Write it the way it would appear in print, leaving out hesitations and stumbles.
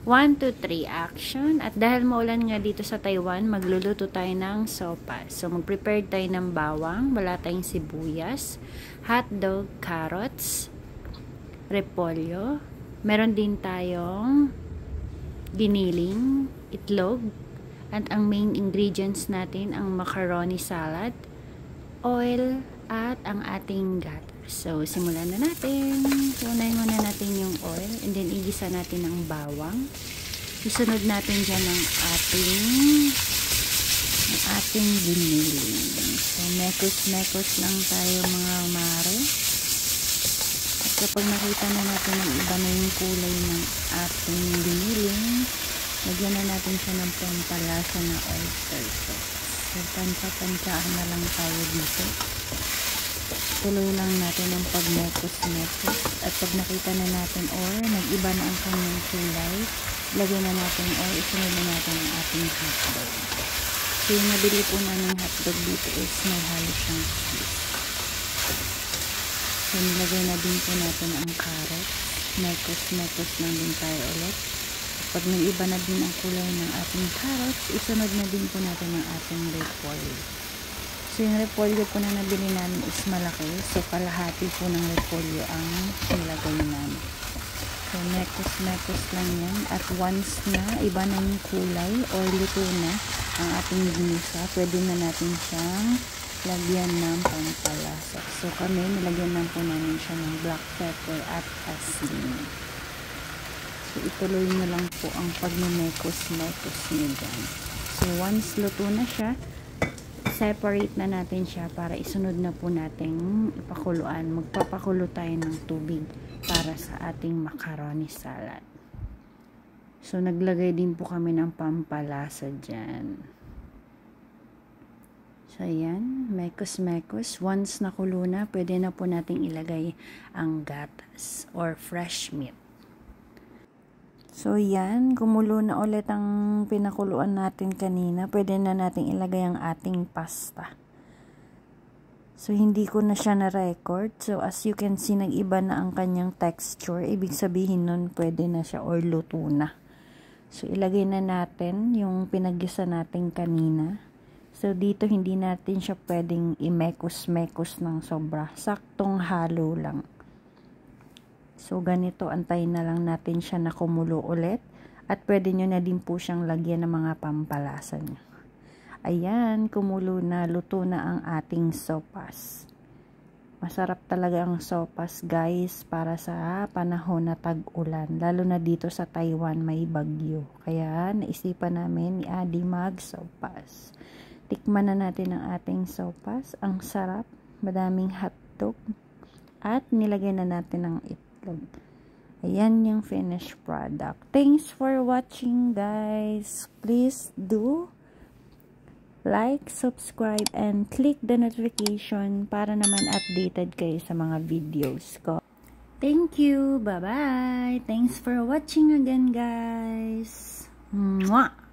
1, 2, 3, action. At dahil maulan nga dito sa Taiwan, magluluto tayo ng sopas. So, mag-prepare tayo ng bawang, wala tayong sibuyas, hotdog, carrots, repolyo. Meron din tayong giniling, itlog, at ang main ingredients natin, ang macaroni salad, oil, at ang ating gatas. So, simulan na natin. Unahin muna natin yung oil and then igisa natin ang bawang. Isunod natin dyan ang ating giniling. So, mekos-mekos lang tayo mga mare. At kapag nakita na natin ang iba na yung kulay ng ating giniling, lagyan na natin siya ng pampalasa na oyster sauce. So, tansya-tansyahan na lang tayo dito. Tuloy lang natin ang pag-mekos-mekos. At pag nakita na natin or nag-iba na ang kanyang kulay, lagyan na natin or isunod na natin ang ating hotdog. So, yung nabili po namin hotdog dito is may halo siyang cheese. So, nilagay na din po natin ang carrot. Mekos-mekos lang din tayo ulit. Pag nag-iba na din ang kulay ng ating carrots, isunod na din po natin ang ating repolyo. So, yung repolyo po na nabili namin is malaki. So, kalahati po ng repolyo ang nilagay namin. So, mekos-mekos lang yan. At once na iba na yung kulay or luto na ang ating ginisa, pwede na natin siyang lagyan ng pampalasa. So, kami, nilagyan lang po namin siya ng black pepper at asin. So, ituloy nyo lang po ang pag-mekos-mekos nyo dyan. So, once luto na siya, separate na natin siya para isunod na po natin ipakuluan. Magpapakulo tayo ng tubig para sa ating macaroni salad. So, naglagay din po kami ng pampalasa dyan. So, ayan. Mekos-mekos. Once nakulo na, pwede na po natin ilagay ang gatas or fresh meat. So, yan. Kumulo na ulit ang pinakuluan natin kanina. Pwede na natin ilagay ang ating pasta. So, hindi ko na siya na-record. So, as you can see, nag-iba na ang kanyang texture. Ibig sabihin nun, pwede na siya or luto na. So, ilagay na natin yung pinagisa natin kanina. So, dito hindi natin siya pwedeng i-mekos-mekos ng sobra. Saktong halo lang. So, ganito, antayin na lang natin siya na kumulo ulit. At pwede nyo na din po siyang lagyan ng mga pampalasa nyo. Ayan, kumulo na, luto na ang ating sopas. Masarap talaga ang sopas, guys, para sa panahon na tag-ulan. Lalo na dito sa Taiwan, may bagyo. Kaya, naisipan namin ni Adi mag-sopas. Tikman na natin ang ating sopas. Ang sarap, madaming hotdog. At nilagay na natin ang itlog. Ayan yung finished product. Thanks for watching, guys. Please do like, subscribe, and click the notification para naman updated kayo sa mga videos ko. Thank you. Bye-bye. Thanks for watching again, guys. Mwah!